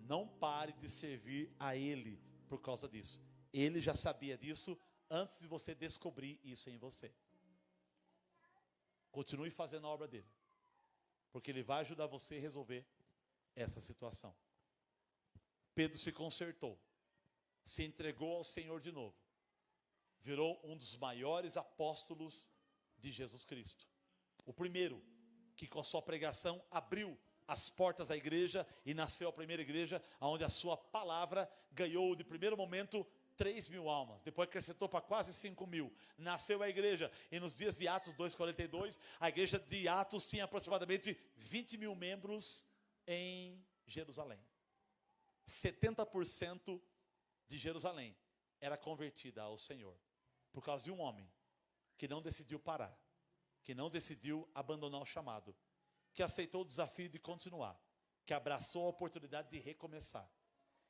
[SPEAKER 2] não pare de servir a Ele por causa disso. Ele já sabia disso antes de você descobrir isso em você. Continue fazendo a obra dele, porque Ele vai ajudar você a resolver essa situação. Pedro se consertou, se entregou ao Senhor de novo, virou um dos maiores apóstolos de Jesus Cristo. O primeiro que com a sua pregação abriu as portas da igreja e nasceu a primeira igreja, onde a sua palavra ganhou de primeiro momento 3.000 almas, depois acrescentou para quase 5.000, nasceu a igreja, e nos dias de Atos 2:42, a igreja de Atos tinha aproximadamente 20.000 membros em Jerusalém. 70% de Jerusalém era convertida ao Senhor, por causa de um homem que não decidiu parar, que não decidiu abandonar o chamado, que aceitou o desafio de continuar, que abraçou a oportunidade de recomeçar,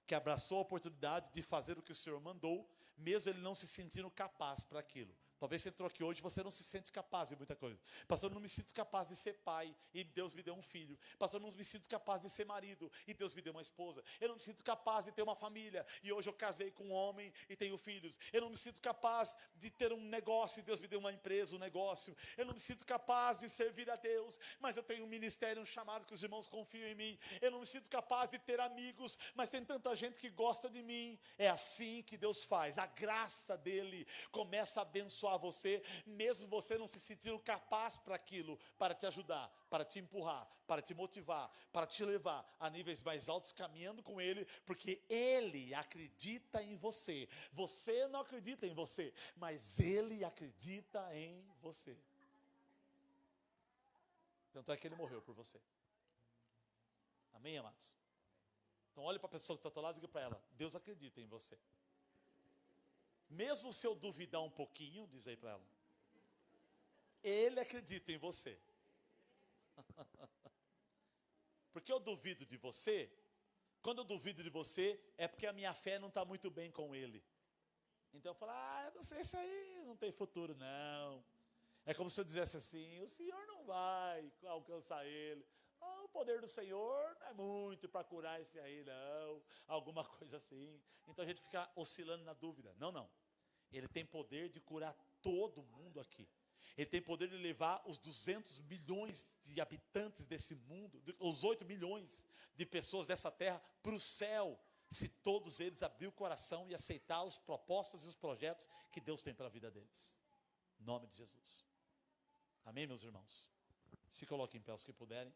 [SPEAKER 2] que abraçou a oportunidade de fazer o que o Senhor mandou, mesmo ele não se sentindo capaz para aquilo. Talvez você entrou aqui hoje e você não se sente capaz de muita coisa. Pastor, eu não me sinto capaz de ser pai e Deus me deu um filho. Pastor, eu não me sinto capaz de ser marido e Deus me deu uma esposa. Eu não me sinto capaz de ter uma família e hoje eu casei com um homem e tenho filhos. Eu não me sinto capaz de ter um negócio e Deus me deu uma empresa, um negócio. Eu não me sinto capaz de servir a Deus, mas eu tenho um ministério, um chamado que os irmãos confiam em mim. Eu não me sinto capaz de ter amigos, mas tem tanta gente que gosta de mim. É assim que Deus faz. A graça dele começa a abençoar você, mesmo você não se sentindo capaz para aquilo, para te ajudar, para te empurrar, para te motivar, para te levar a níveis mais altos, caminhando com Ele, porque Ele acredita em você. Você não acredita em você, mas Ele acredita em você. Tanto é que Ele morreu por você. Amém, amados? Então olhe para a pessoa que está ao teu lado e diga para ela: Deus acredita em você. Mesmo se eu duvidar um pouquinho, diz aí para ela, Ele acredita em você. Porque eu duvido de você. Quando eu duvido de você, é porque a minha fé não está muito bem com Ele. Então eu falo: eu não sei, isso aí não tem futuro não. É como se eu dissesse assim: o Senhor não vai alcançar ele. O poder do Senhor não é muito para curar esse aí não. Alguma coisa assim. Então a gente fica oscilando na dúvida. Não. Ele tem poder de curar todo mundo aqui. Ele tem poder de levar os 200 milhões de habitantes desse mundo, os 8 milhões de pessoas dessa terra, para o céu, se todos eles abrirem o coração e aceitar as propostas e os projetos que Deus tem para a vida deles. Em nome de Jesus. Amém, meus irmãos? Se coloquem em pé os que puderem.